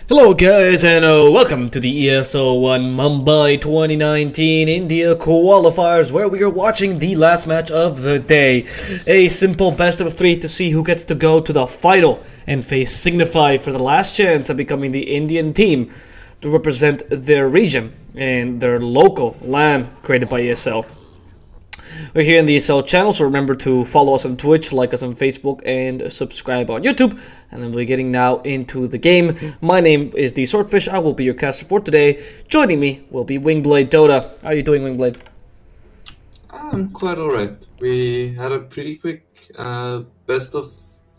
Hello guys and welcome to the ESL One Mumbai 2019 India Qualifiers, where we are watching the last match of the day. A simple best of three to see who gets to go to the final and face Signify for the last chance at becoming the Indian team to represent their region and their local LAN created by ESL. We're here in the ESL channel, so remember to follow us on Twitch, like us on Facebook, and subscribe on YouTube. And then we're getting now into the game. My name is the Swordfish. I will be your caster for today. Joining me will be Wingblade Dota. How are you doing, Wingblade? I'm quite alright. We had a pretty quick best of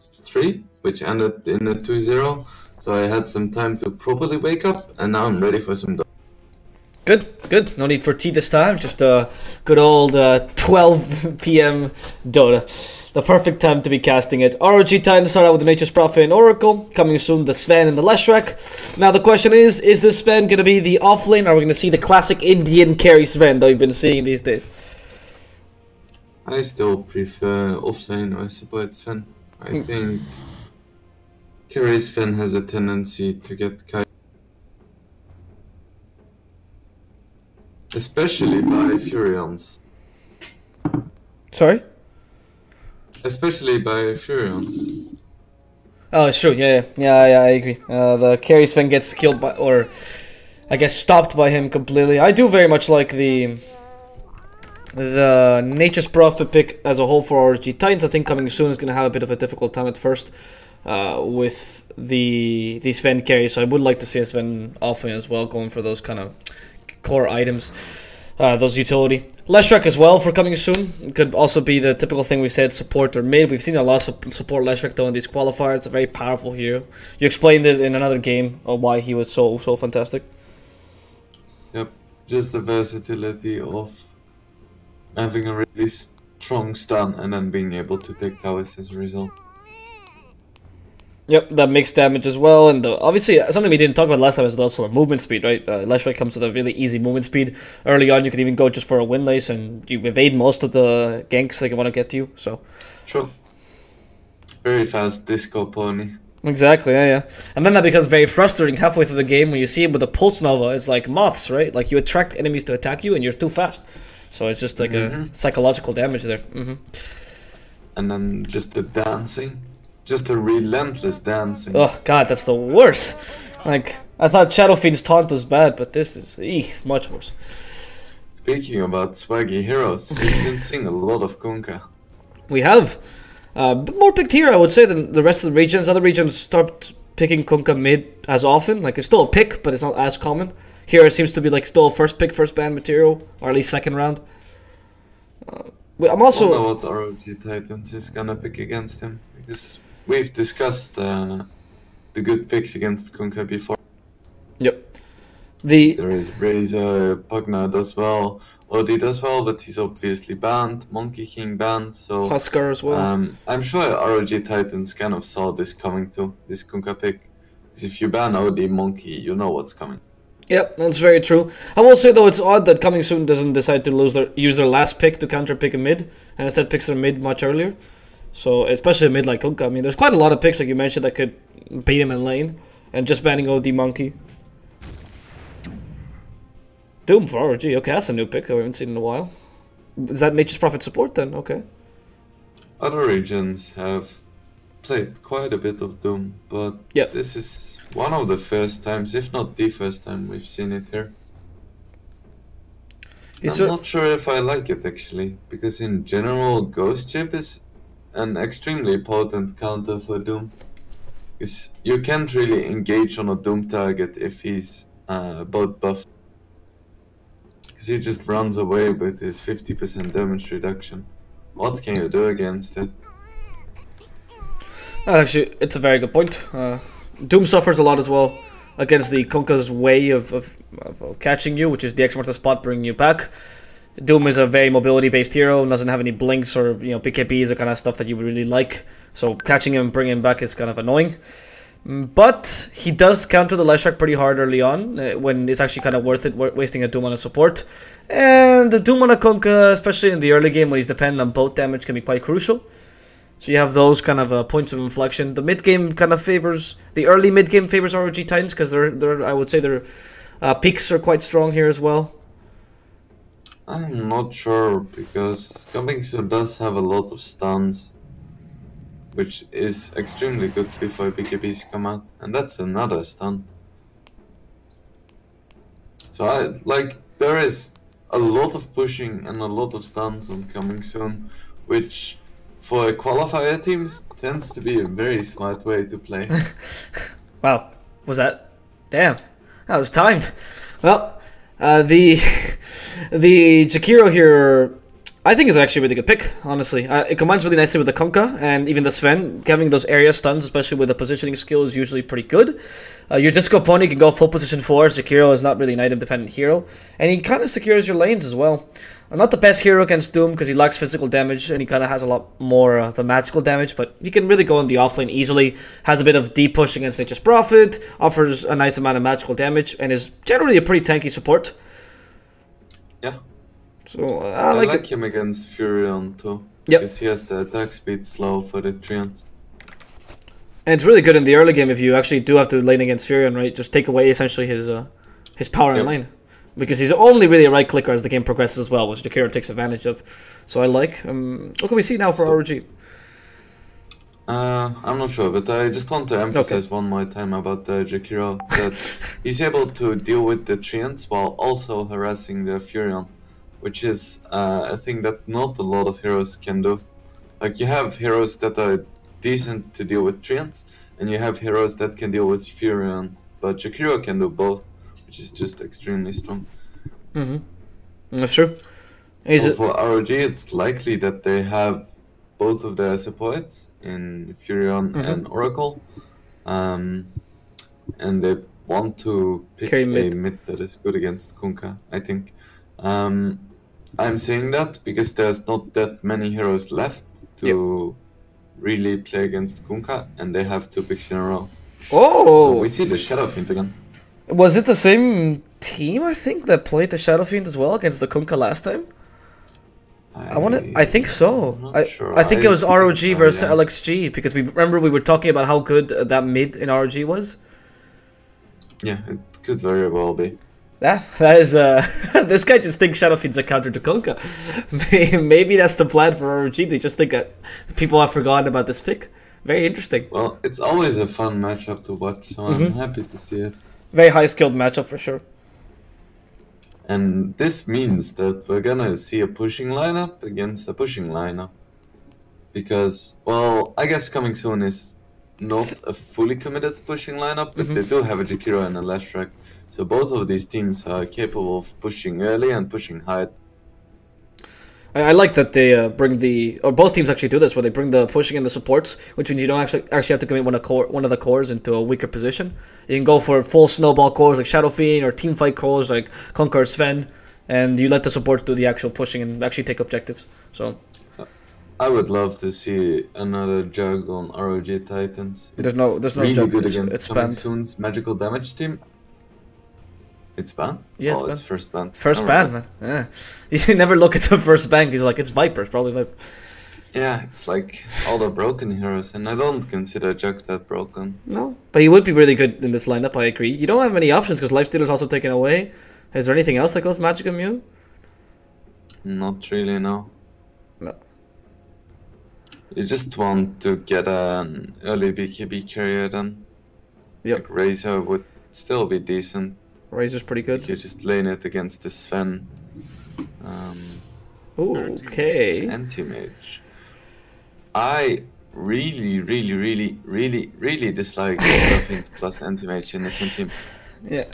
three, which ended in a 2-0. So I had some time to properly wake up, and now I'm ready for some Dota. Good. No need for tea this time. Just a good old 12 p.m. Dota. The perfect time to be casting it. ROG time to start out with the Nature's Prophet and Oracle. Coming soon, the Sven and the Leshrac. Now the question is this Sven going to be the offlane, or are we going to see the classic Indian carry Sven that we've been seeing these days? I still prefer offlane or support Sven. I think carry Sven has a tendency to get kite. Especially by Furions. Sorry? Especially by Furions. Oh, it's true. Yeah, I agree. The carry Sven gets killed by, or I guess stopped by him completely. I do very much like the Nature's Prophet pick as a whole for ROG Titans. I think coming soon is going to have a bit of a difficult time at first with the Sven carry. So I would like to see a Sven offlane as well, going for those kind of core items, those utility. Leshrac as well for coming soon. It could also be the typical thing we said, support or mid. We've seen a lot of support Leshrac though in these qualifiers. It's a very powerful hero. You explained it in another game of why he was so fantastic. Yep, just the versatility of having a really strong stun and then being able to take towers as a result. Yep, that makes damage as well, and obviously something we didn't talk about last time is also movement speed, right? Leshrac comes with a really easy movement speed. Early on, you can even go just for a win lace, and you evade most of the ganks they want to get to you. So, sure, very fast disco pony. Exactly, yeah. And then that becomes very frustrating halfway through the game when you see him with a pulse nova. It's like moths, right? Like you attract enemies to attack you, and you're too fast. So it's just like a psychological damage there. And then just the dancing. Just a relentless dancing. Oh god, that's the worst. Like, I thought Shadow Fiend's taunt was bad, but this is much worse. Speaking about swaggy heroes, we've been seeing a lot of Kunkka. We have. More picked here, I would say, than the rest of the regions. Other regions stopped picking Kunkka mid as often. Like, it's still a pick, but it's not as common. Here it seems to be like still first pick, first ban material, or at least second round. I'm also... I wonder what ROG Titans is gonna pick against him, because we've discussed the good picks against Kunkka before. Yep. There is Razor, Pugna does well, Odi does well, but he's obviously banned, Monkey King banned, so... Huskar as well. I'm sure ROG Titans kind of saw this coming too, this Kunkka pick. Because if you ban Odi, Monkey, you know what's coming. Yep, that's very true. I will say though, it's odd that coming soon doesn't decide to use their last pick to counter pick a mid, and instead picks their mid much earlier. So, especially a mid like Kunkka. I mean, there's quite a lot of picks, like you mentioned, that could beat him in lane. And just banning OD Monkey. Doom for ROG. Okay, that's a new pick I haven't seen in a while. Is that Nature's Prophet support then? Okay. Other regions have played quite a bit of Doom, but this is one of the first times, if not the first time, we've seen it here. I'm not sure if I like it actually, because in general, Ghost Chip is an extremely potent counter for Doom. Because you can't really engage on a Doom target if he's both buffed. Because he just runs away with his 50% damage reduction. What can you do against it? Actually, it's a very good point. Doom suffers a lot as well against the Kunkka's way of catching you, which is the X-Martha spot bringing you back. Doom is a very mobility-based hero, doesn't have any blinks or PKBs, the kind of stuff that you would really like. So catching him and bringing him back is kind of annoying. But he does counter the Leshrac pretty hard early on, when it's actually kind of worth it, wasting a Doom on a support. And the Doom on a Kunkka, especially in the early game when he's dependent on boat damage, can be quite crucial. So you have those kind of points of inflection. The mid game kind of favors the early mid game favors ROG Titans because they're I would say their peaks are quite strong here as well. I'm not sure because coming soon does have a lot of stuns, which is extremely good before BKBs come out, and that's another stun. So there is a lot of pushing and a lot of stuns on coming soon, which for qualifier teams tends to be a very smart way to play. Wow, was that? Damn, that was timed. Well, the Jakiro here, I think is actually a really good pick, honestly. It combines really nicely with the Kunkka and even the Sven. Having those area stuns, especially with the positioning skill, is usually pretty good. Your Disco Pony can go full position 4. Jakiro is not really an item-dependent hero. And he kind of secures your lanes as well. Not the best hero against Doom because he lacks physical damage and he kind of has a lot more of the magical damage, but he can really go in the offlane easily, has a bit of deep push against Nature's Prophet, offers a nice amount of magical damage, and is generally a pretty tanky support. Yeah. So I like him against Furion too. Yep. Because he has the attack speed slow for the treants. And it's really good in the early game if you actually do have to lane against Furion, right? Just take away essentially his power in lane. Because he's only really a right clicker as the game progresses as well, which Jakiro takes advantage of. So I like. What can we see now for ROG? I'm not sure, but I just want to emphasize one more time about the Jakiro that he's able to deal with the treants while also harassing the Furion, which is a thing that not a lot of heroes can do. Like you have heroes that are decent to deal with treants, and you have heroes that can deal with Furion, but Jakiro can do both, which is just extremely strong. That's true. So for ROG, it's likely that they have both of their supports in Furion and Oracle, and they want to pick a mid that is good against Kunkka, I think. I'm saying that because there's not that many heroes left to really play against Kunkka, and they have 2 picks in a row. Oh! So we see the Shadow Fiend again. Was it the same team, I think, that played the Shadow Fiend as well against the Kunkka last time? I think so. I think it was ROG versus LXG, because we were talking about how good that mid in ROG was. Yeah, it could very well be. That is this guy just thinks Shadow Fiend's a counter to Kunkka. Maybe that's the plan for ROG. They just think that people have forgotten about this pick. Very interesting. Well, it's always a fun matchup to watch, so I'm happy to see it. Very high skilled matchup for sure. And this means that we're gonna see a pushing lineup against a pushing lineup. Because, well, I guess coming soon is not a fully committed pushing lineup, but they do have a Jakiro and a Lashrak. So both of these teams are capable of pushing early and pushing hard. I like that they bring both teams actually do this, where they bring the pushing and the supports, which means you don't actually have to commit one of the cores into a weaker position. You can go for full snowball cores like Shadow Fiend or team fight cores like Kunkka or Sven, and you let the supports do the actual pushing and actually take objectives. So I would love to see another jug on ROG Titans. There's no really jug. Good against it's coming banned. soon's magical damage team. It's banned? Yeah, it's banned. It's first ban. First ban, man. Yeah. You never look at the first ban because like it's Viper, it's probably Viper. Yeah, it's like all the broken heroes, and I don't consider Jug that broken. No, but he would be really good in this lineup, I agree. You don't have many options because Lifestealer's also taken away. Is there anything else that goes magic immune? Not really, no. No. You just want to get an early BKB carrier then. Yep. Like Razor would still be decent. Razor's pretty good. You just lane it against the Sven. Okay. Anti-mage. I really dislike Shadow plus anti-mage in the same team. Yeah.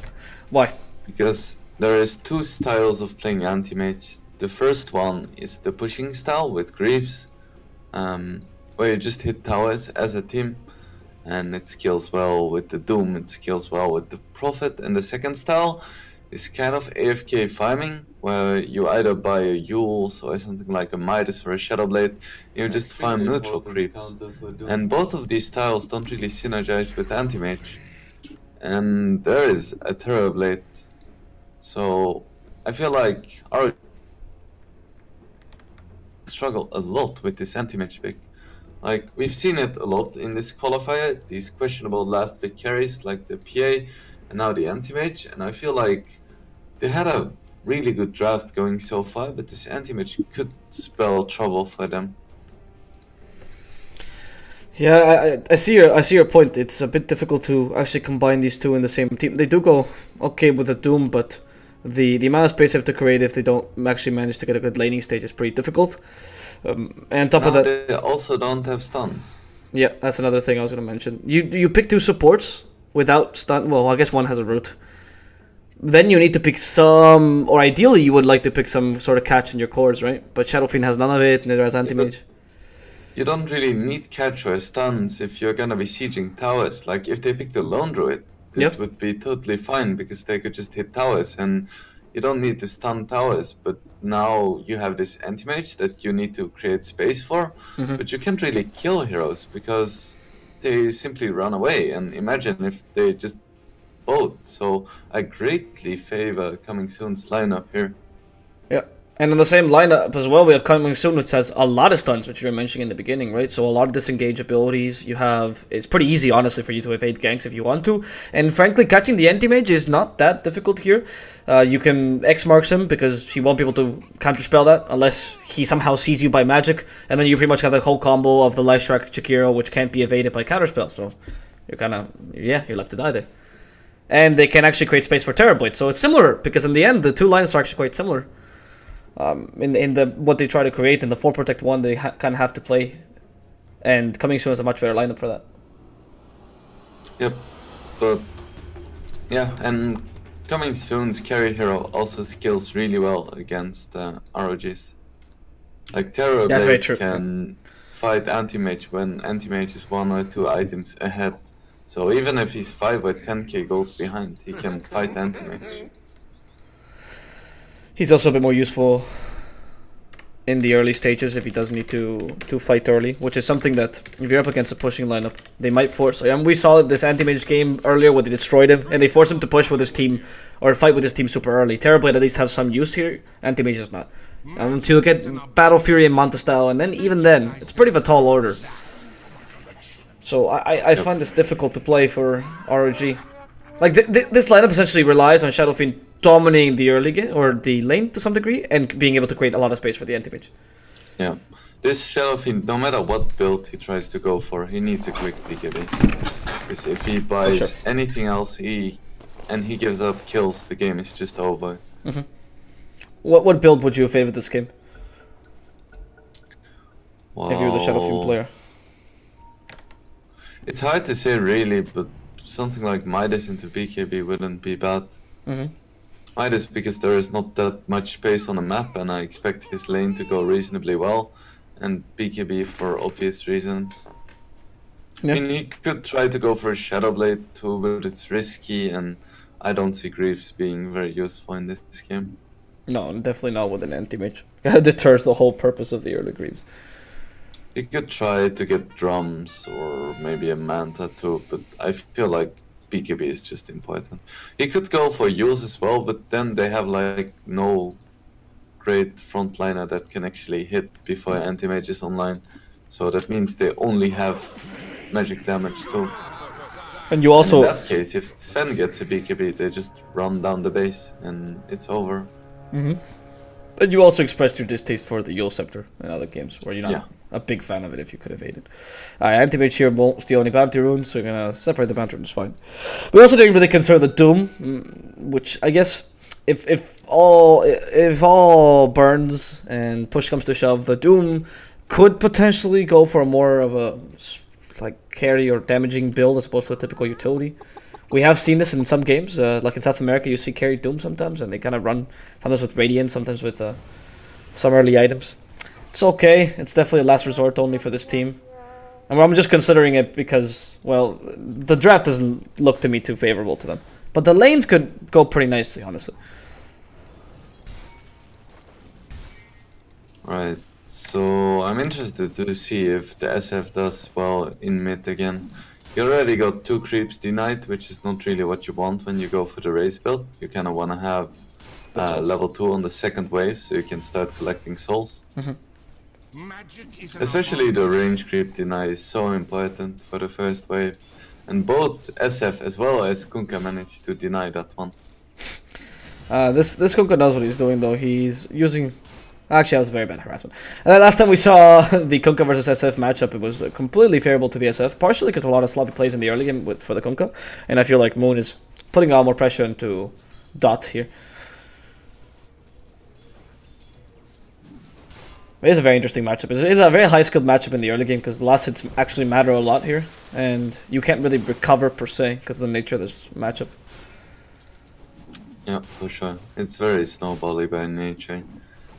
Why? Because there is 2 styles of playing anti-mage. The first one is the pushing style with Greaves, where you just hit towers as a team, and it scales well with the Doom, it scales well with the Prophet. And the second style is kind of AFK farming, where you either buy a Yules or something like a Midas or a Shadowblade, and you just farm neutral creeps. And both of these styles don't really synergize with anti-mage. And there is a Terrorblade. So I feel like our struggle a lot with this anti-mage pick. Like, we've seen it a lot in this qualifier, these questionable last pick carries like the PA and now the anti-mage, and I feel like they had a really good draft going so far, but this anti-mage could spell trouble for them. Yeah, I see your point. It's a bit difficult to actually combine these two in the same team. They do go okay with the Doom, but the amount of space they have to create if they don't actually manage to get a good laning stage is pretty difficult. And on top of that, they also don't have stuns. Yeah, that's another thing I was going to mention. You pick two supports without stun. Well, I guess one has a root. Then you need to pick some, or ideally you would like to pick some sort of catch in your cores, right? But Shadow Fiend has none of it, neither has Anti-Mage. You don't really need catch or stuns if you're gonna be sieging towers. Like, if they pick the lone druid, it would be totally fine because they could just hit towers and you don't need to stun towers. But now you have this anti-mage that you need to create space for, but you can't really kill heroes because they simply run away. And imagine if they just both. So I greatly favor Coming Soon's lineup here. Yeah. And in the same lineup as well, we have Coming Soon, which has a lot of stuns, which you were mentioning in the beginning, right? So a lot of disengage abilities. You have... It's pretty easy, honestly, for you to evade ganks if you want to. And frankly, catching the anti-mage is not that difficult here. You can X-marks him because he won't be able to counterspell that unless he somehow sees you by magic. And then you pretty much have the whole combo of the Life Strike Chikiro, which can't be evaded by counterspell. So you're kind of... Yeah, you're left to die there. And they can actually create space for Terrorblade. So it's similar, because in the end, the two lines are actually quite similar. In the what they try to create in the 4 protect 1, they kind of have to play, and Coming Soon is a much better lineup for that. Yep, but yeah, and Coming Soon's carry hero also skills really well against ROGs. Like Terrorblade can fight anti-mage when anti-mage is 1 or 2 items ahead. So even if he's 5 or 10k gold behind, he can fight anti-mage. He's also a bit more useful in the early stages if he does need to fight early, which is something that if you're up against a pushing lineup, they might force. And we saw this anti-mage game earlier where they destroyed him, and they forced him to push with his team or fight with his team super early. Terrorblade at least have some use here. Anti-mage is not. To get Battle Fury and Manta style, and then even then, it's pretty of a tall order. So I find this difficult to play for ROG. Like this lineup essentially relies on Shadow Fiend dominating the early game or the lane to some degree and being able to create a lot of space for the anti-mage. Yeah, this Shadow Fiend, no matter what build he tries to go for, he needs a quick BKB. Because if he buys anything else, he gives up kills, the game is just over. What build would you favor this game? Wow. If you're the Shadow Fiend player. It's hard to say really, but something like Midas into BKB wouldn't be bad. Midas because there is not that much space on the map and I expect his lane to go reasonably well, and BKB for obvious reasons. I mean, he could try to go for a Shadow Blade too, but it's risky and I don't see Greaves being very useful in this game. No, definitely not with an anti-mage. It deters the whole purpose of the early Greaves. He could try to get drums or maybe a Manta too, but I feel like BKB is just important. He could go for Yules as well, but then they have like no great frontliner that can actually hit before anti-mage is online. So that means they only have magic damage too. And you also... in that case, if Sven gets a BKB, they just run down the base and it's over. And you also expressed your distaste for the Yule Scepter in other games, where you're not a big fan of it if you could evade it. Anti-mage here won't steal any bounty runes, so you're gonna separate the bounty runes fine. We also didn't really consider the Doom, which I guess if all burns and push comes to shove, the Doom could potentially go for more of a like carry or damaging build as opposed to a typical utility. We have seen this in some games, like in South America, you see carry Doom sometimes, and they kind of run sometimes with Radiant, sometimes with some early items. It's okay. It's definitely a last resort only for this team. And I'm just considering it because, well, the draft doesn't look to me too favorable to them. But the lanes could go pretty nicely, honestly. Right. So I'm interested to see if the SF does well in mid again. You already got 2 creeps denied, which is not really what you want when you go for the race build. You kind of want to have level 2 on the second wave, so you can start collecting souls. Especially the range creep deny is so important for the first wave. And both SF as well as Kunkka managed to deny that one. This Kunkka knows what he's doing though. He's using... Actually, that was very bad harassment. And then last time we saw the Kunkka versus SF matchup, it was completely favorable to the SF. Partially because a lot of sloppy plays in the early game for the Kunkka. And I feel like Moon is putting a lot more pressure into Dot here. It is a very interesting matchup. It's a very high-skilled matchup in the early game because the last hits actually matter a lot here. And you can't really recover per se because of the nature of this matchup. Yeah, for sure. It's very snowbally by nature.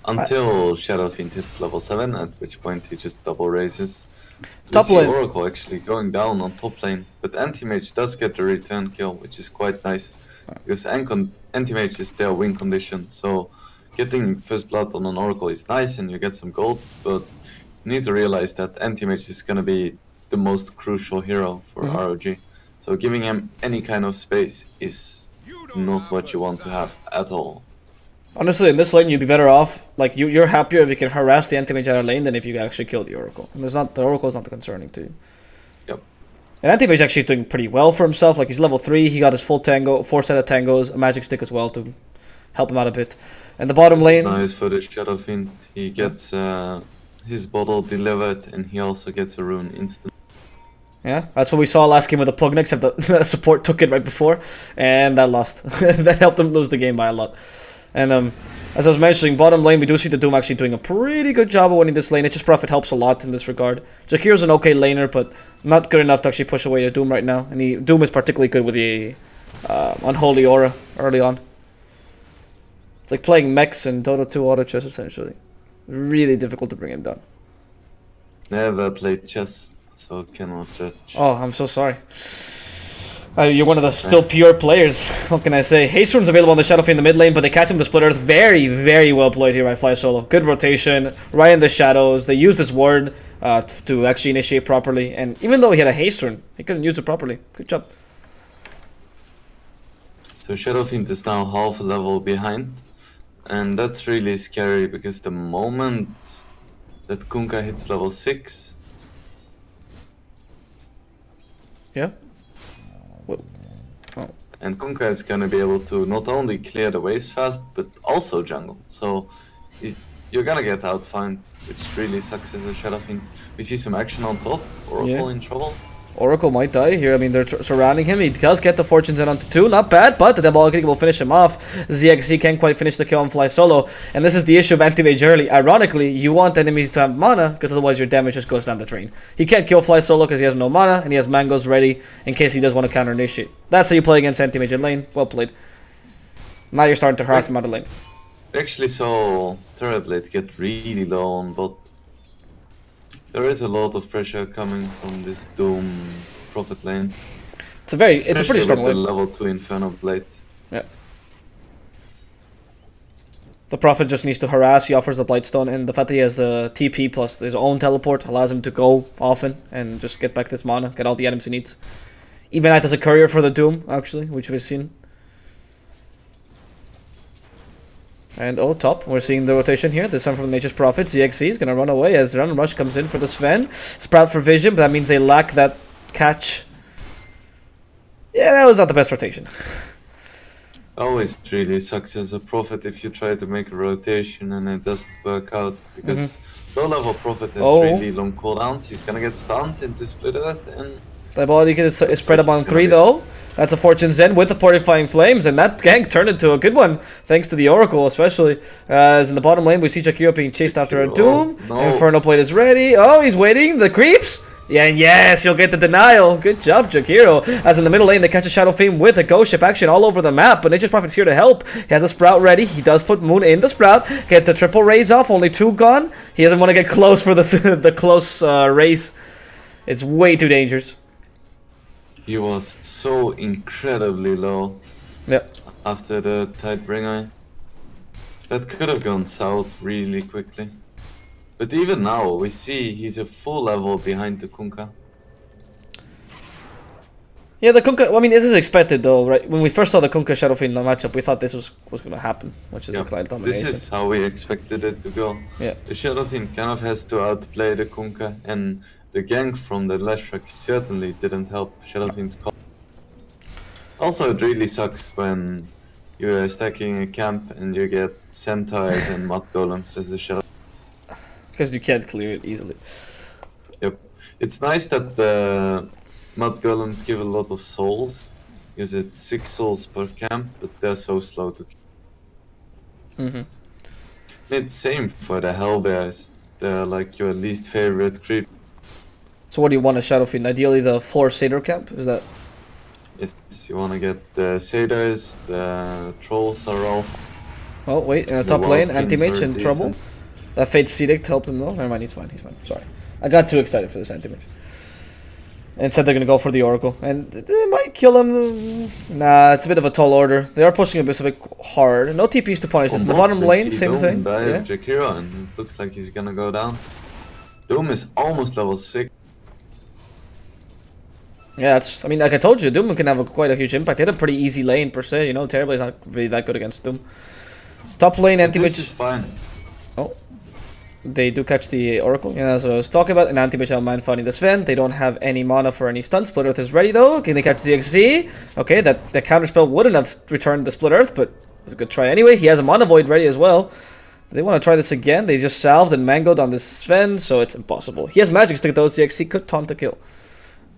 Until Shadow Fiend hits level 7, at which point he just double raises. Top lane. Oracle actually going down on top lane, but Anti-Mage does get the return kill, which is quite nice. Because Anti-Mage is their win condition, so getting first blood on an Oracle is nice and you get some gold, but you need to realize that Anti-Mage is gonna be the most crucial hero for ROG. So giving him any kind of space is not what you want to have at all. Honestly, in this lane, you'd be better off. Like you're happier if you can harass the anti-mage out of lane than if you actually kill the Oracle. And the Oracle is not concerning to you. Yep. And anti-mage actually doing pretty well for himself. Like he's level 3, he got his full tango, 4 set of tangos, a magic stick as well to help him out a bit. And the bottom lane. This is nice for the Shadow Fiend. He gets his bottle delivered, and he also gets a rune instant. Yeah, that's what we saw last game with the Pugna, except the support took it right before, and that lost. That helped them lose the game by a lot. And as I was mentioning, bottom lane, we do see the Doom actually doing a pretty good job of winning this lane. Just Prophet helps a lot in this regard. Jakiro's an okay laner, but not good enough to actually push away the Doom right now. And Doom is particularly good with the Unholy Aura early on. It's like playing mechs in Dota 2 auto chess, essentially. Really difficult to bring him down. Never played chess, so cannot judge. Oh, I'm so sorry. You're one of the still pure players. What can I say? Haste Rune's available on the Shadow Fiend in the mid lane, but they catch him with the Split Earth. Very, very well played here by Fly Solo. Good rotation, right in the shadows. They used his ward to actually initiate properly. And even though he had a Haste Rune, he couldn't use it properly. Good job. So Shadow Fiend is now half a level behind. And that's really scary because the moment that Kunkka hits level 6... Yeah? Whoa. Oh. And Kunkka is gonna be able to not only clear the waves fast, but also jungle. So you're gonna get outfound, which really sucks as a Shadow Fiend. We see some action on top. Oracle in trouble. Oracle might die here. I mean, they're surrounding him. He does get the Fortune's End onto 2. Not bad, but the double kick will finish him off. ZXZ can't quite finish the kill on Fly Solo. And this is the issue of anti-mage early. Ironically, you want enemies to have mana, because otherwise your damage just goes down the drain. He can't kill Fly Solo because he has no mana, and he has mangoes ready in case he does want to counter initiate. That's how you play against anti-mage in lane. Well played. Now you're starting to harass him out of lane. We actually saw Terrorblade get really low on bot. There is a lot of pressure coming from this Doom Prophet lane. It's a pretty strong lane. The level 2 Inferno Blade. Yeah. The Prophet just needs to harass. He offers the Blightstone, and the fact that he has the TP plus his own teleport allows him to go often and just get back this mana, get all the items he needs. Even act as a courier for the Doom, actually, which we've seen. And top, we're seeing the rotation here. This time from Nature's Prophet. ZXC is going to run away as Run Rush comes in for the Sven. Sprout for Vision, but that means they lack that catch. Yeah, that was not the best rotation. Always really sucks as a Prophet if you try to make a rotation and it doesn't work out. Because low-level Prophet has really long cooldowns. He's going to get stunned into Split Earth and... Diabolic is spread up on 3 though. That's a Fortune's End with the Fortifying Flames, and that gank turned into a good one, thanks to the Oracle especially. As in the bottom lane, we see Jakiro being chased after a Doom. Inferno Blade is ready. Oh, he's waiting. The creeps. Yeah, and yes, he'll get the denial. Good job, Jakiro. As in the middle lane, they catch a Shadow Fiend with a Ghost Ship action all over the map, but Nature's Prophet's here to help. He has a Sprout ready. He does put Moon in the Sprout. Get the triple raise off. Only 2 gone. He doesn't want to get close for the close raise. It's way too dangerous. He was so incredibly low after the Tidebringer. That could have gone south really quickly. But even now, we see he's a full level behind the Kunkka. Yeah, the Kunkka. Well, I mean, this is expected though, right? When we first saw the Kunkka Shadow Fiend matchup, we thought this was going to happen, which is a client domination. This is how we expected it to go. Yeah. The Shadow Fiend kind of has to outplay the Kunkka, and the gank from the Leshrac certainly didn't help Shadow Fiend's call. Also, it really sucks when you're stacking a camp and you get Centaurs and Mud Golems as a Shadow. Because you can't clear it easily. Yep. It's nice that the Mud Golems give a lot of souls, because it's 6 souls per camp, but they're so slow to kill. It's same for the Hellbears. They're like your least favorite creep. So what do you want a Shadow Fiend? Ideally the 4 Satyr camp? Is that... Yes, you wanna get the Satyrs, the Trolls are all... Oh wait, in the top lane, Anti-Mage in trouble. That Fate's Edict helped him though. Never mind, he's fine, Sorry. I got too excited for this Anti-Mage. And said they're gonna go for the Oracle. And they might kill him. Nah, it's a bit of a tall order. They are pushing a bit hard. No TPs to punish this. In the bottom lane, same thing. Yeah. Jakiro, and it looks like he's gonna go down. Doom is almost level 6. Yeah, that's, I mean, like I told you, Doom can have quite a huge impact. They had a pretty easy lane per se, you know, Terrible is not really that good against Doom. Top lane, Anti-Mage. This is fine. Oh. They do catch the Oracle. Yeah, as I was talking about, an Anti-Mage don't mind fighting the Sven. They don't have any mana for any stun. Split Earth is ready though. Can they catch the XZ? Okay, that the counterspell wouldn't have returned the Split Earth, but it was a good try anyway. He has a Mana Void ready as well. They want to try this again. They just salved and mangoed on this Sven, so it's impossible. He has Magic Stick though, so the XZ could taunt the kill.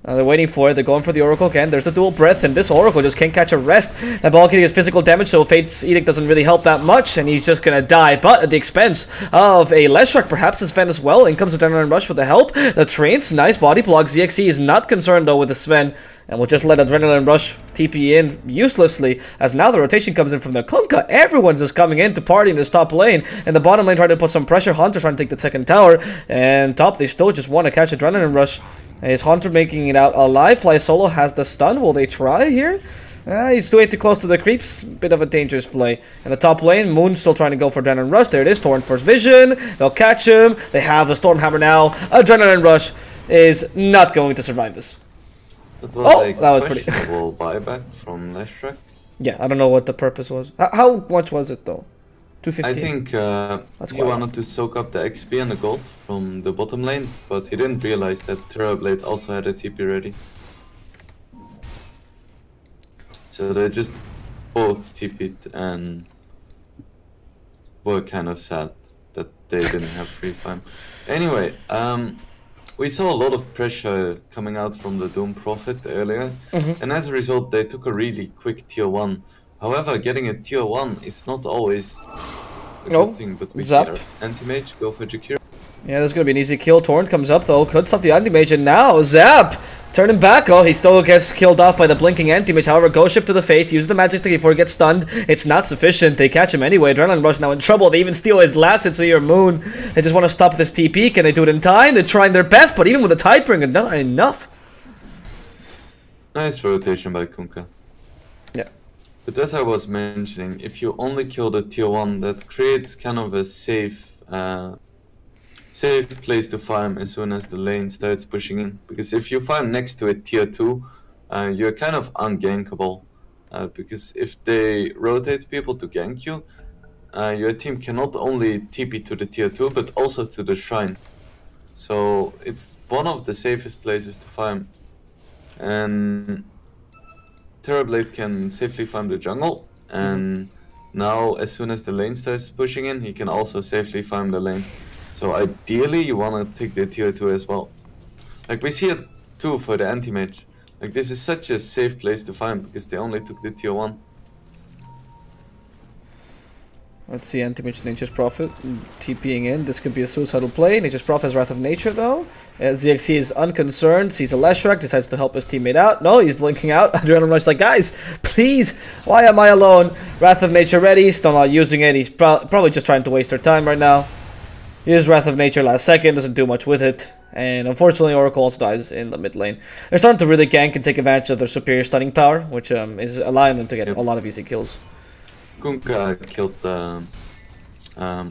They're waiting for it. They're going for the Oracle again. There's a dual breath, and this Oracle just can't catch a rest. That ball getting his physical damage, so Fate's Edict doesn't really help that much, and he's just gonna die. But at the expense of a Leshrac, perhaps his Sven as well. In comes Adrenaline Rush with the help. The trains, nice body block. ZXC is not concerned though with the Sven, and will just let Adrenaline Rush TP in uselessly, as now the rotation comes in from the Kunkka. Everyone's just coming in to party in this top lane, and the bottom lane trying to put some pressure. Hunter's trying to take the second tower, and top they still just want to catch Adrenaline Rush. Is Hunter making it out alive? Fly Solo has the stun. Will they try here? He's way too close to the creeps. Bit of a dangerous play. In the top lane, Moon still trying to go for Adrenaline Rush. There it is. Torrent First Vision. They'll catch him. They have the Stormhammer now. Adrenaline Rush is not going to survive this. That was pretty questionable buyback from Leshrac. Yeah, I don't know what the purpose was. How much was it though? 215. I think he wanted to soak up the XP and the gold from the bottom lane, but he didn't realize that Terrorblade also had a TP ready. So they just both TP'd and were kind of sad that they didn't have free farm. Anyway, we saw a lot of pressure coming out from the Doom Prophet earlier, and as a result they took a really quick tier 1. However, getting a tier 1 is not always a good thing, but we see our Anti-Mage go for Jakiro. Yeah, this is going to be an easy kill. Torrent comes up though, could stop the Anti-Mage, and now Zap! Turning back, oh, he still gets killed off by the blinking Anti-Mage. However, Ghost Ship to the face, uses the Magic Stick before he gets stunned. It's not sufficient, they catch him anyway. Adrenaline Rush now in trouble, they even steal his last hit, so your Moon. They just want to stop this TP, can they do it in time? They're trying their best, but even with the Tidebringer, not enough. Nice rotation by Kunkka. Yeah. But as I was mentioning, if you only kill the tier 1, that creates kind of a safe place to farm as soon as the lane starts pushing in. Because if you farm next to a tier 2, you're kind of ungankable. Because if they rotate people to gank you, your team can not only TP to the tier 2, but also to the shrine. So it's one of the safest places to farm. And Terrorblade can safely farm the jungle, and now as soon as the lane starts pushing in, he can also safely farm the lane. So ideally you want to take the tier 2 as well. Like we see it too for the Anti-Mage. Like this is such a safe place to farm because they only took the tier 1. Let's see, Anti-Mage Nature's Prophet TPing in. This could be a suicidal play. Nature's Prophet has Wrath of Nature though. ZXC is unconcerned, sees a Leshrac, decides to help his teammate out. No, he's blinking out. Adrenaline Rush like, guys, please, why am I alone? Wrath of Nature ready, still not using it. He's probably just trying to waste their time right now. Here's Wrath of Nature last second, doesn't do much with it. And unfortunately, Oracle also dies in the mid lane. They're starting to really gank and take advantage of their superior stunning power, which is allowing them to get a lot of easy kills. Kunkka killed the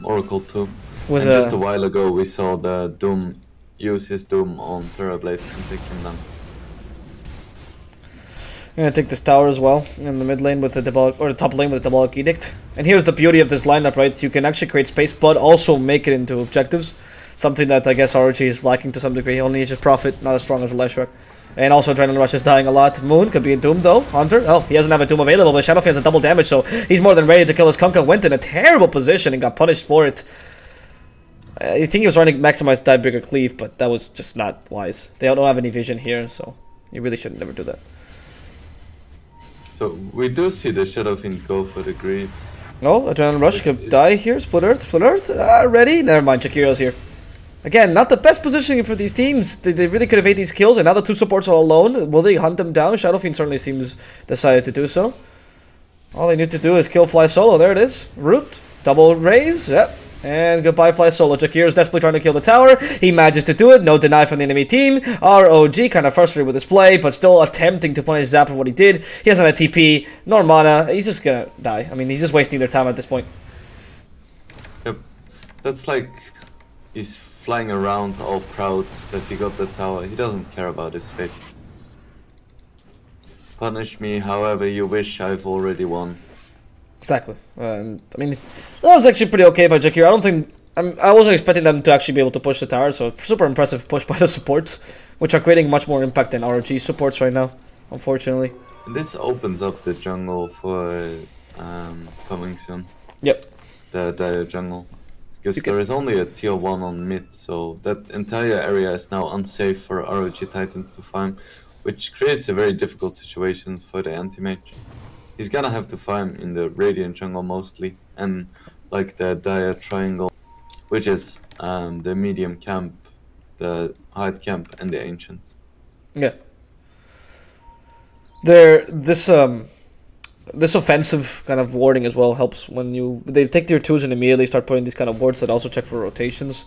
Oracle too. And just a while ago we saw the Doom use his Doom on Terrorblade and take him down. Gonna take this tower as well in the mid lane with the Diabolic, or the top lane with the Diabolic Edict. And here's the beauty of this lineup, right? You can actually create space, but also make it into objectives. Something that I guess ROG is lacking to some degree. Only just Prophet, not as strong as Leshrac. And also Adrenaline Rush is dying a lot. Moon could be in Doom though. Hunter, oh, he doesn't have a Doom available, but Shadowfiend has a double damage, so he's more than ready to kill his Kunkka. Went in a terrible position and got punished for it. I think he was trying to maximize die bigger cleave, but that was just not wise. They don't have any vision here, so you really should never do that. So we do see the Shadowfiend go for the Greaves. Oh, Adrenaline Rush could die here. Split Earth, Split Earth. Ready? Never mind, Jakiro's here. Again, not the best positioning for these teams. They really could have made these kills, and now the two supports are alone. Will they hunt them down? Shadowfiend certainly seems decided to do so. All they need to do is kill Fly Solo. There it is. Root. Double raise. Yep. And goodbye, Fly Solo. Jakir is desperately trying to kill the tower. He manages to do it. No deny from the enemy team. ROG kind of frustrated with his play, but still attempting to punish Zap for what he did. He doesn't have TP, nor mana. He's just gonna die. I mean, he's just wasting their time at this point. Yep. That's like he's flying around all proud that he got the tower. He doesn't care about his fate. Punish me however you wish, I've already won. Exactly. And I mean, that was actually pretty okay by Jakir. I don't think I wasn't expecting them to actually be able to push the tower, so super impressive push by the supports, which are creating much more impact than ROG supports right now, unfortunately. And this opens up the jungle for coming soon. Yep. The dire jungle. Because there is only a tier 1 on mid, so that entire area is now unsafe for ROG Titans to farm, which creates a very difficult situation for the anti-mage. He's gonna have to farm in the Radiant jungle mostly, and like the dire triangle, which is the medium camp, the hard camp, and the ancients. Yeah. This offensive kind of warding as well helps when they take tier 2s and immediately start putting these kind of wards that also check for rotations.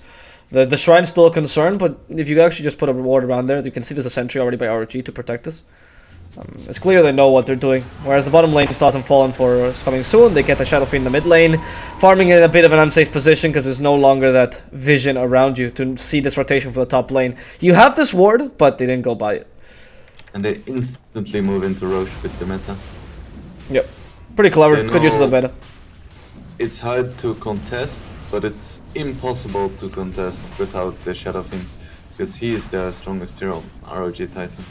The shrine's still a concern, but if you actually just put a ward around there, you can see there's a sentry already by ROG to protect us. It's clear they know what they're doing. Whereas the bottom lane still hasn't fallen for coming soon. They get the Shadowfiend in the mid lane, farming in a bit of an unsafe position because there's no longer that vision around you to see this rotation for the top lane. You have this ward, but they didn't go by it. And they instantly move into Roche with the meta. Yep. Pretty clever. Good use of the meta. It's hard to contest, but it's impossible to contest without the Shadowfiend, because he is the strongest hero, ROG Titan.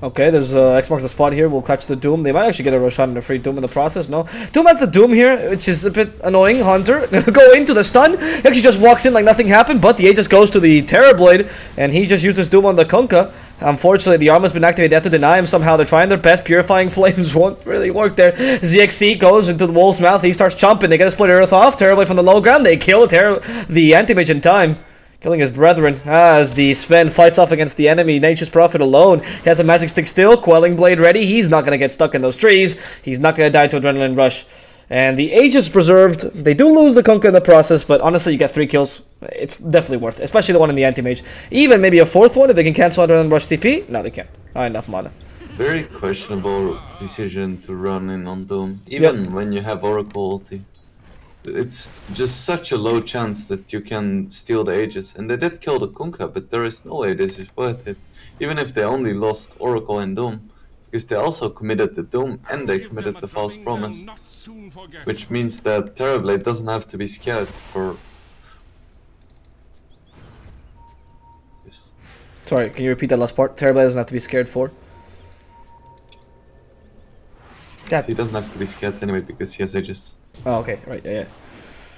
Okay, there's X marks the spot here. We'll catch the Doom. They might actually get a Roshan and a free Doom in the process. No, Doom has the Doom here, which is a bit annoying. Hunter gonna go into the stun. He actually just walks in like nothing happened, but the Aegis goes to the Terrorblade, and he just used his Doom on the Kunkka. Unfortunately, the armor's been activated. They have to deny him somehow. They're trying their best. Purifying Flames won't really work there. ZXC goes into the Wolf's Mouth. He starts chomping. They get a Split Earth off. Terrorblade from the low ground. They kill the anti-mage in time, killing his brethren as the Sven fights off against the enemy. Nature's Prophet alone. He has a magic stick still. Quelling Blade ready. He's not going to get stuck in those trees. He's not going to die to Adrenaline Rush. And the Aegis preserved. They do lose the Kunkka in the process, but honestly, you get 3 kills. It's definitely worth it, especially the one in the anti-mage. Even maybe a 4th one if they can cancel Adrenaline Rush TP. No, they can't. Not enough mana. Very questionable decision to run in on Doom, even when you have Oracle ulti. It's just such a low chance that you can steal the Aegis, and they did kill the Kunkka, but there is no way this is worth it. Even if they only lost Oracle and Doom, because they also committed the Doom and they committed the False Promise, which means that Terrorblade doesn't have to be scared for... Yes. Sorry, can you repeat that last part? Terrorblade doesn't have to be scared for? So he doesn't have to be scared anyway because he has Aegis. Oh, okay, right, yeah.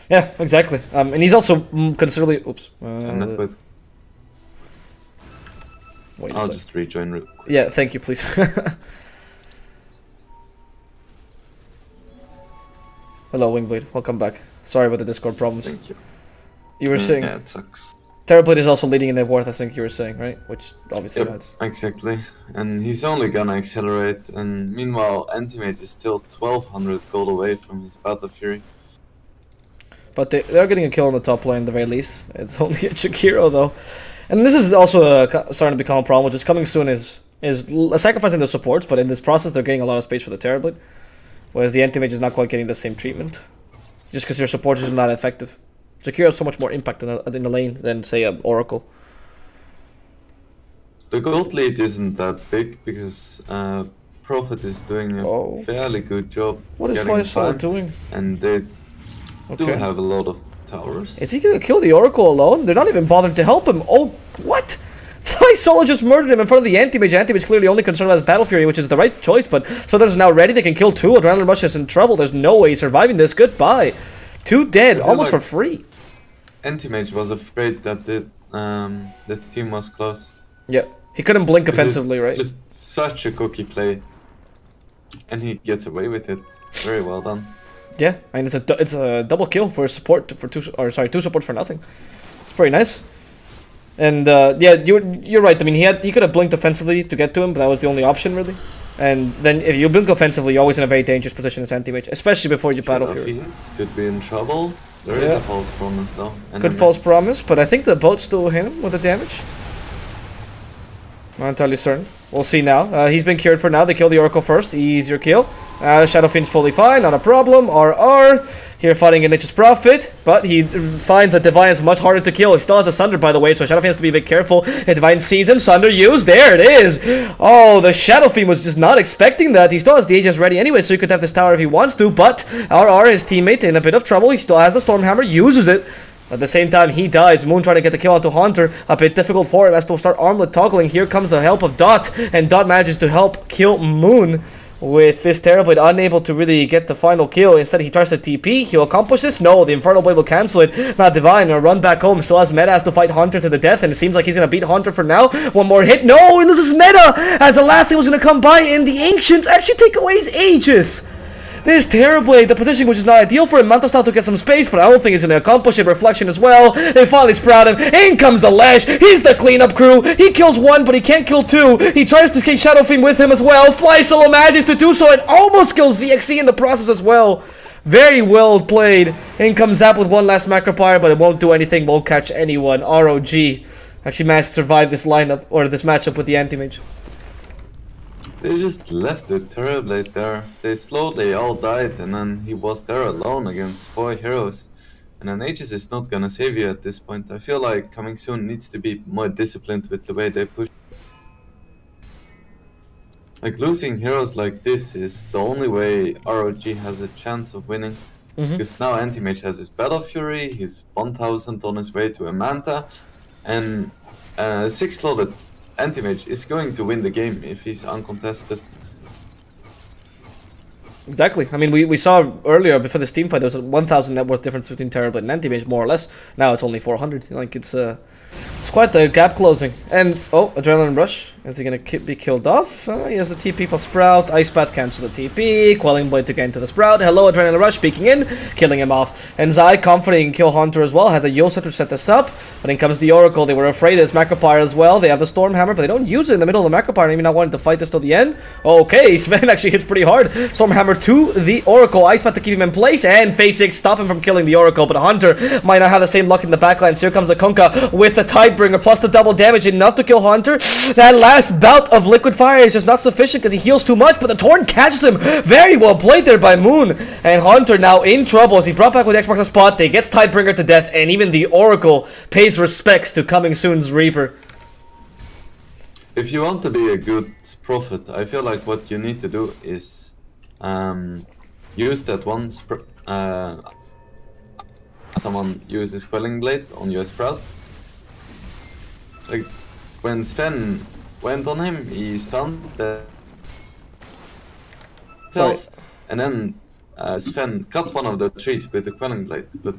Yeah, exactly. And he's also considerably... Oops. And not with... Wait I'll just rejoin real quick. Yeah, thank you, please. Hello, Wingblade. Welcome back. Sorry about the Discord problems. Thank you. You were saying... Yeah, it sucks. Terrorblade is also leading in the Worth, I think you were saying, right? Which obviously adds. Exactly. And he's only gonna accelerate, and meanwhile Anti-Mage is still 1200 gold away from his Battle Fury. But they're getting a kill on the top lane at the very least. It's only a Shakiro though. And this is also starting to become a problem, which is coming soon, is sacrificing the supports, but in this process they're getting a lot of space for the Terrorblade. Whereas the Anti-Mage is not quite getting the same treatment. Just because your supporters are not effective. Shakira has so much more impact in the lane than, say, Oracle. The gold lead isn't that big because Prophet is doing a fairly good job. What is Faisal doing? And they do have a lot of towers. Is he gonna kill the Oracle alone? They're not even bothering to help him. Oh, what? Faisal just murdered him in front of the anti-mage. Anti-mage clearly only concerned about his Battle Fury, which is the right choice, but Slither's now ready. They can kill 2. Adrenaline Rush is in trouble. There's no way he's surviving this. Goodbye. 2 dead, almost for free. Anti-mage was afraid that the team was close. Yeah, he couldn't blink offensively, right? Just such a cookie play, and he gets away with it. Very well done. Yeah, and it's a double kill for support for 2 support for nothing. It's pretty nice. And yeah, you're right. I mean, he could have blinked offensively to get to him, but that was the only option really. And then if you blink offensively, you're always in a very dangerous position as anti-mage, especially before you Battle Fury. Could be in trouble. There is a false promise though. Good false promise, but I think the boat still hit him with the damage. Not entirely certain. We'll see now. He's been cured for now. They kill the Oracle first. Easier kill. Shadow Fiend's fully fine. Not a problem. RR. Here fighting in Nature's Prophet. But he finds that Divine is much harder to kill. He still has the Sunder, by the way. So Shadow Fiend has to be a bit careful. And Divine sees him. Sunder used. There it is. Oh, the Shadow Fiend was just not expecting that. He still has the Aegis ready anyway. So he could have this tower if he wants to. But RR, his teammate, in a bit of trouble. He still has the Stormhammer. Uses it. At the same time, he dies. Moon trying to get the kill onto Hunter. A bit difficult for him as to start armlet toggling. Here comes the help of Dot. And Dot manages to help kill Moon with this Terrorblade, unable to really get the final kill. Instead, he tries to TP. He'll accomplish this. No, the Infernal Blade will cancel it. Not Divine. Or run back home. Still has meta, has to fight Hunter to the death. And it seems like he's going to beat Hunter for now. One more hit. No, and this is meta. As the last thing was going to come by. And the Ancients actually take away his Aegis. This Terrorblade, the position which is not ideal for him. Mantle style to get some space, but I don't think he's going to accomplish it. Reflection as well. They finally sprout him. In comes the Lash. He's the cleanup crew. He kills 1, but he can't kill 2. He tries to take Shadow Fiend with him as well. Fly solo manages to do so and almost kills ZXC in the process as well. Very well played. In comes Zap with one last Macropire, but it won't do anything. Won't catch anyone. ROG actually managed to survive this lineup, or this matchup with the Anti-Mage. They just left the Terrorblade there. They slowly all died, and then he was there alone against 4 heroes. And then Aegis is not gonna save you at this point. I feel like Coming Soon needs to be more disciplined with the way they push. Like, losing heroes like this is the only way ROG has a chance of winning. Because now Anti-Mage has his Battle Fury, he's 1000 on his way to a Manta, and 6-slotted Anti-Mage is going to win the game if he's uncontested. Exactly. I mean, we saw earlier before this team fight there was a 1000 net worth difference between Terrorblade and Anti-Mage, more or less. Now it's only 400. Like, it's quite the gap closing. And oh, Adrenaline Rush. Is he gonna be killed off? He has the TP for Sprout. Ice Path cancels the TP. Quelling Blade to get into the Sprout. Hello, Adrenaline Rush peeking in, killing him off. And Zai comforting kill Hunter as well. Has a Yosef to set this up. But in comes the Oracle. They were afraid of this Macropire as well. They have the Stormhammer, but they don't use it in the middle of the Macropire. Maybe not wanting to fight this till the end. Okay, Sven actually hits pretty hard. Stormhammer to the Oracle. Ice Path to keep him in place. And Fate 6 stop him from killing the Oracle. But Hunter might not have the same luck in the backline. So here comes the Kunkka with the Tidebringer plus the double damage. Enough to kill Hunter. That last bout of Liquid Fire is just not sufficient because he heals too much. But the Torn catches him. Very well played there by Moon. And Hunter now in trouble as he brought back with Xbox a spot. They gets Tidebringer to death. And even the Oracle pays respects to Coming Soon's Reaper. If you want to be a good Prophet, I feel like what you need to do is use that one someone uses Quelling Blade on your Sprout. Like, when Sven went on him, he stunned the and then Sven cut one of the trees with the Quelling Blade. But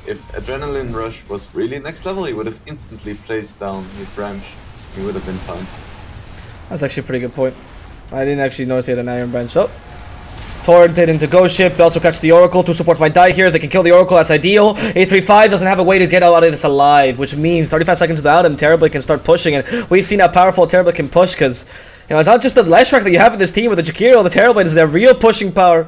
if Adrenaline Rush was really next level, he would have instantly placed down his branch. He would have been fine. That's actually a pretty good point. I didn't actually notice he had an Iron Branch up. Torrented into Ghost Ship. They also catch the Oracle. 2 supports might die here. They can kill the Oracle. That's ideal. 835 doesn't have a way to get out of this alive, which means 35 seconds without him, Terrorblade can start pushing. And we've seen how powerful Terrorblade can push because, you know, it's not just the Leshrac that you have in this team with the Jakiro. The Terrorblade is their real pushing power.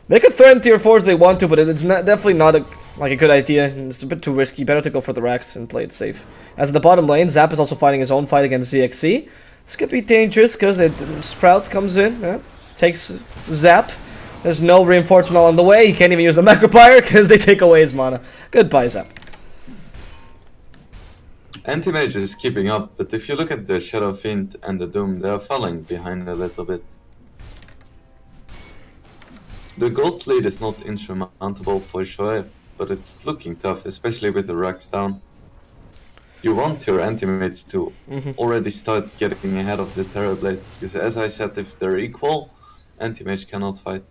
They could threaten tier 4s if they want to, but it's definitely not a good idea. It's a bit too risky. Better to go for the racks and play it safe. As in the bottom lane, Zap is also fighting his own fight against ZXC. This could be dangerous because the Sprout comes in, takes Zap. There's no reinforcement along the way. He can't even use the Macropire because they take away his mana. Goodbye, Zap. Anti-Mage is keeping up, but if you look at the Shadow Fiend and the Doom, they are falling behind a little bit. The gold lead is not insurmountable for sure, but it's looking tough, especially with the racks down. You want your anti-mates to already start getting ahead of the Terrorblade, because as I said, if they're equal, anti-mage cannot fight.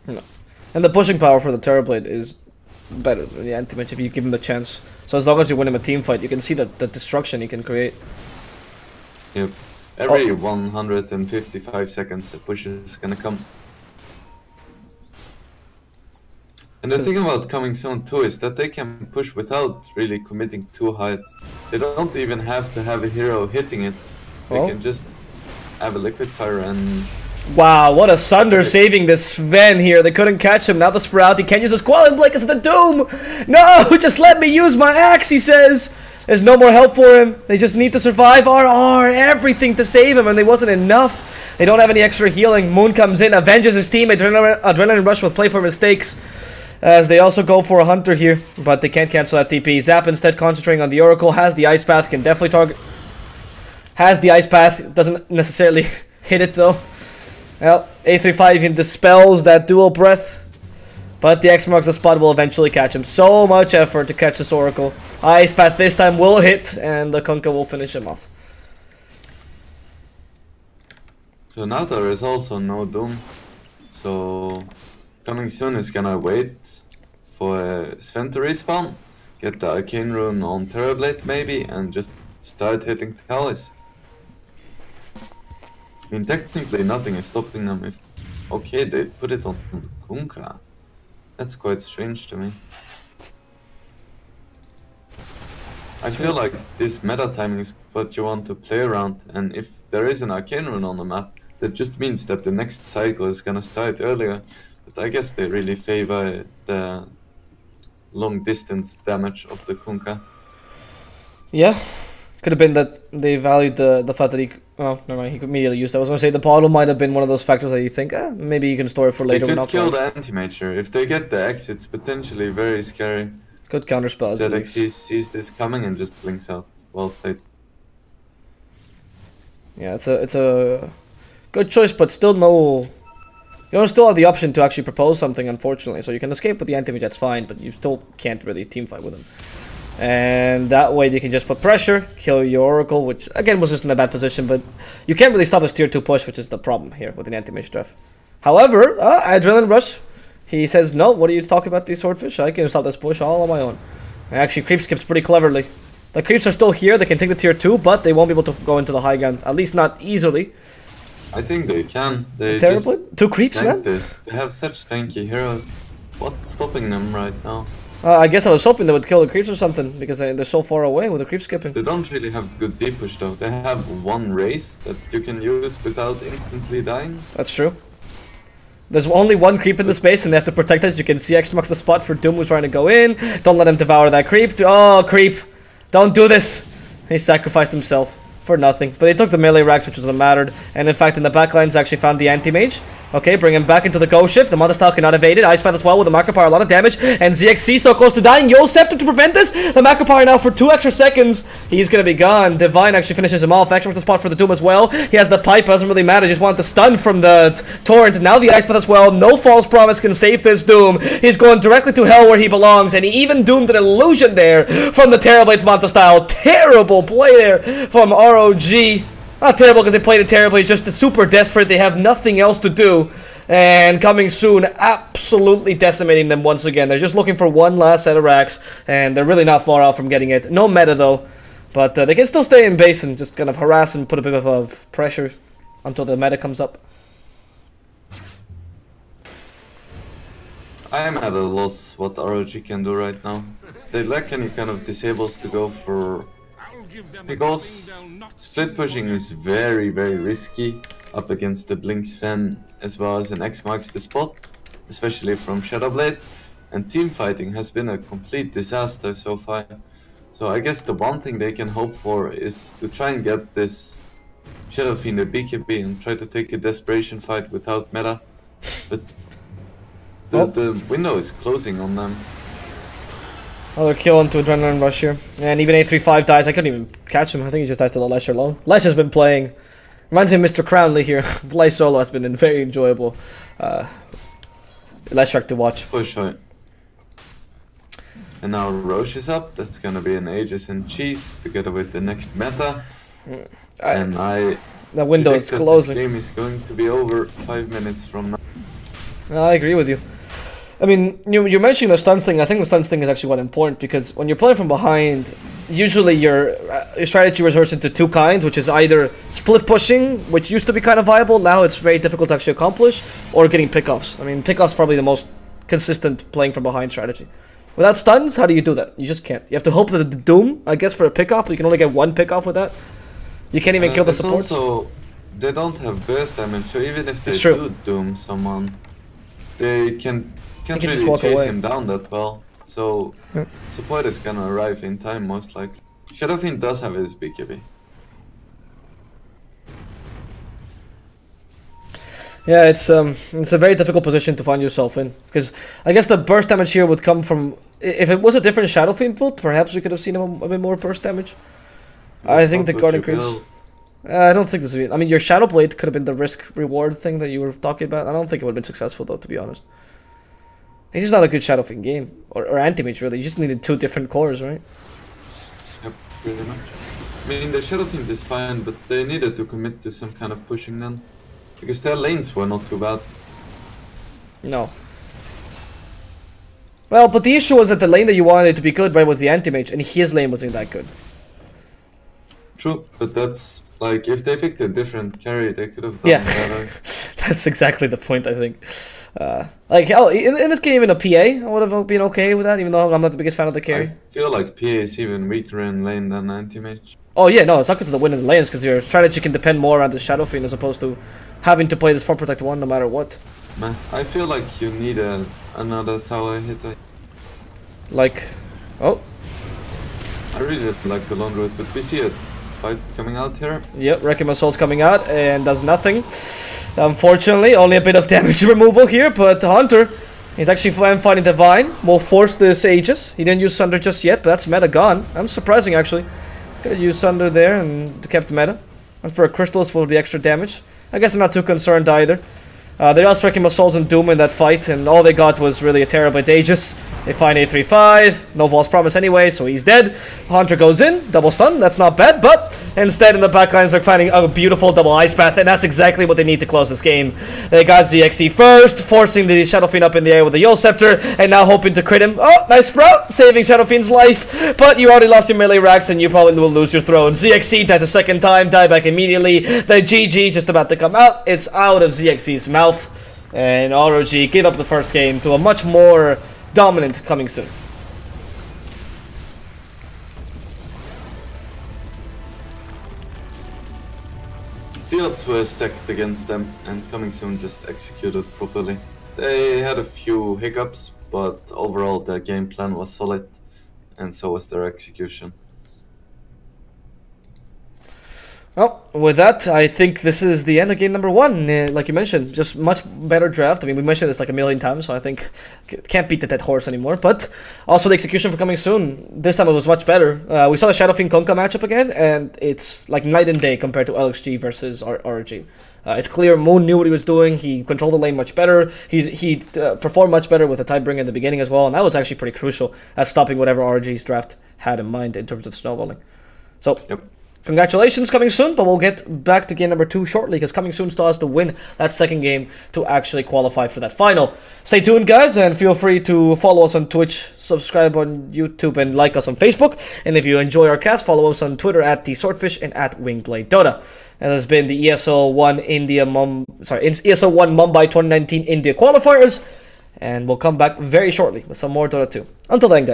No. And the pushing power for the Terrorblade is better than the anti-mage if you give him the chance. So as long as you win him a team fight, you can see the destruction he can create. Yep. Every 155 seconds a push is gonna come. And the thing about coming soon too is that they can push without really committing too hard. They don't even have to have a hero hitting it. They can just have a liquid fire and... Wow, what a Sunder saving this Sven here. They couldn't catch him. Now the Sprout, he can't use his Qual and Blake is the Doom! No, just let me use my axe, he says! There's no more help for him. They just need to survive. RR, everything to save him, and they wasn't enough. They don't have any extra healing. Moon comes in, avenges his team. Adrenaline Rush will play for mistakes. As they also go for a Hunter here, but they can't cancel that TP. Zap instead concentrating on the Oracle, has the Ice Path, can definitely target... Has the Ice Path, doesn't necessarily hit it though. Well, A35 even dispels that dual breath, but the X marks the spot will eventually catch him. So much effort to catch this Oracle. Ice Path this time will hit, and the Kunkka will finish him off. So now there is also no Doom, so... Coming soon is gonna wait for Sven to respawn, get the Arcane Rune on Terrorblade maybe, and just start hitting Talis. I mean, technically nothing is stopping them if... Okay, they put it on the Kunkka. That's quite strange to me. I feel like this meta timing is what you want to play around, and if there is an Arcane Rune on the map, that just means that the next cycle is gonna start earlier. But I guess they really favor the long distance damage of the Kunkka. Yeah, could have been that they valued the fact that he... Oh, never mind, he could immediately use that. I was going to say the bottle might have been one of those factors that you think, maybe you can store it for later. They could kill the anti-major. If they get the X, it's potentially very scary. Good counterspell. ZX sees this coming and just blinks out. Well played. Yeah, it's a good choice, but still no... You don't still have the option to actually propose something, unfortunately. So you can escape with the anti-mage, that's fine, but you still can't really teamfight with him. And that way they can just put pressure, kill your Oracle, which again was just in a bad position, but you can't really stop his tier 2 push, which is the problem here with an anti-mage draft. However, Adrenaline Rush, he says, no, what are you talking about, these swordfish? I can stop this push all on my own. And actually, creep skips pretty cleverly. The creeps are still here, they can take the tier 2, but they won't be able to go into the high ground, at least not easily. I think they can. They terribly. Just 2 creeps, man. this. They have such tanky heroes. What's stopping them right now? I guess I was hoping they would kill the creeps or something, because they're so far away with the creep skipping. They don't really have good deep push though. They have one race that you can use without instantly dying. That's true. There's only one creep in the space and they have to protect us. You can see X marks the spot for Doom who's trying to go in. Don't let him devour that creep. Oh, creep. Don't do this. He sacrificed himself for nothing. But they took the melee racks, which was what mattered. And in fact, in the backlines, actually found the anti-mage. Okay, bring him back into the ghost ship. The Manta Style cannot evade it. Ice Path as well with the Macro Power, a lot of damage. And ZXC so close to dying. Yo Scepter to prevent this. The Macro Power now for 2 extra seconds. He's gonna be gone. Divine actually finishes him off. X marks the spot for the Doom as well. He has the pipe, doesn't really matter. Just wanted the stun from the Torrent. Now the Ice Path as well. No false promise can save this Doom. He's going directly to hell where he belongs. And he even doomed an illusion there from the Terrorblade's Manta Style. Terrible play there from ROG. Not terrible because they played it terribly. Just super desperate. They have nothing else to do. And coming soon, absolutely decimating them once again. They're just looking for one last set of racks, and they're really not far out from getting it. No meta, though, but they can still stay in base and just kind of harass and put a bit of pressure until the meta comes up. I am at a loss what ROG can do right now. They lack any kind of disables to go for pickoffs. Split pushing is very, very risky up against the Blink Sven as well as an X marks the spot, especially from Shadowblade, and team fighting has been a complete disaster so far. So I guess the one thing they can hope for is to try and get this Shadow Fiend a BKB and try to take a desperation fight without meta, but the window is closing on them. Another kill into Adrenaline Rush here. And even 835 dies. I couldn't even catch him. I think he just died to the Lesh alone. Lesh has been playing. Reminds me of Mr. Crownley here. Play solo has been a very enjoyable Lesh track to watch. For sure. And now ROG is up. That's gonna be an Aegis and Cheese together with the next meta. The window is closing. This game is going to be over 5 minutes from now. I agree with you. I mean, you're mentioning the stuns thing. I think the stuns thing is actually quite important because when you're playing from behind, usually your strategy resorts into two kinds, which is either split pushing, which used to be kind of viable, now it's very difficult to actually accomplish, or getting pickoffs. I mean, pickoffs probably the most consistent playing from behind strategy. Without stuns, how do you do that? You just can't. You have to hope that the Doom, I guess, for a pickoff, but you can only get one pickoff with that. You can't even kill the supports. Also, they don't have burst damage, so even if they do Doom someone, they can't really chase him down that well. So support is gonna arrive in time most likely. Shadowfiend does have his BKB. Yeah, it's a very difficult position to find yourself in because I guess the burst damage here would come from if it was a different Shadowfiend build, perhaps we could have seen a bit more burst damage. I think the guard increase. I don't think this is. I mean, your Shadow Blade could have been the risk reward thing that you were talking about. I don't think it would have been successful though, to be honest. It's just not a good Shadowfiend game or anti-mage really. You just needed two different cores, right? Yep, pretty much. I mean, the Shadowfiend is fine, but they needed to commit to some kind of pushing then. Because their lanes were not too bad. No. Well, but the issue was that the lane that you wanted to be good, right, was the anti-mage, and his lane wasn't that good. True, but that's, like, if they picked a different carry, they could have done better. That's exactly the point, I think. Like, hell, in this game, even a PA, I would have been okay with that, even though I'm not the biggest fan of the carry. I feel like PA is even weaker in lane than anti-mage. Oh yeah, no, it's not because of the win in the lanes, because your strategy can depend more on the Shadowfiend as opposed to having to play this 4 Protect 1 no matter what. Man, I feel like you need another tower hitter. Like, oh. I really like the Lone Route, but we see a fight coming out here. Yep, Wrecking My Soul's coming out and does nothing. Unfortunately, only a bit of damage removal here, but Hunter, he's actually fighting Divine. Will force this Aegis. He didn't use Sunder just yet, but that's meta gone. I'm surprising actually. Could have used Sunder there and kept meta. And for a Crystalist for the extra damage. I guess I'm not too concerned either. They lost Wrecking My Souls and Doom in that fight, and all they got was really a Terabyte Aegis. They find 835, no false promise anyway, so he's dead. Hunter goes in, double stun, that's not bad, but instead in the backlines they're finding a beautiful double Ice Path, and that's exactly what they need to close this game. They got ZXE first, forcing the Shadowfiend up in the air with the Yule Scepter, and now hoping to crit him. Oh, nice Sprout, saving Shadowfiend's life, but you already lost your melee racks, and you probably will lose your throne. ZXE dies a second time, die back immediately. The GG is just about to come out, it's out of ZXE's mouth. And ROG gave up the first game to a much more dominant Coming Soon. The odds were stacked against them, and Coming Soon just executed properly. They had a few hiccups, but overall their game plan was solid, and so was their execution. Well, with that, I think this is the end of game number 1. Like you mentioned, just much better draft. I mean, we mentioned this like a million times, so I think can't beat the dead horse anymore. But also the execution for Coming Soon, this time it was much better. We saw the Shadowfiend Konka matchup again, and it's like night and day compared to LXG versus ROG. It's clear Moon knew what he was doing. He controlled the lane much better. He performed much better with the Tidebringer in the beginning as well, and that was actually pretty crucial at stopping whatever ROG's draft had in mind in terms of snowballing. So. Yep. Congratulations, Coming Soon, but we'll get back to game number 2 shortly, because Coming Soon still has to win that second game to actually qualify for that final. Stay tuned, guys, and feel free to follow us on Twitch, subscribe on YouTube, and like us on Facebook. And if you enjoy our cast, follow us on Twitter at TheSwordfish and at Wingblade Dota. And this has been the ESL One ESL One Mumbai 2019 India Qualifiers, and we'll come back very shortly with some more Dota 2. Until then, guys.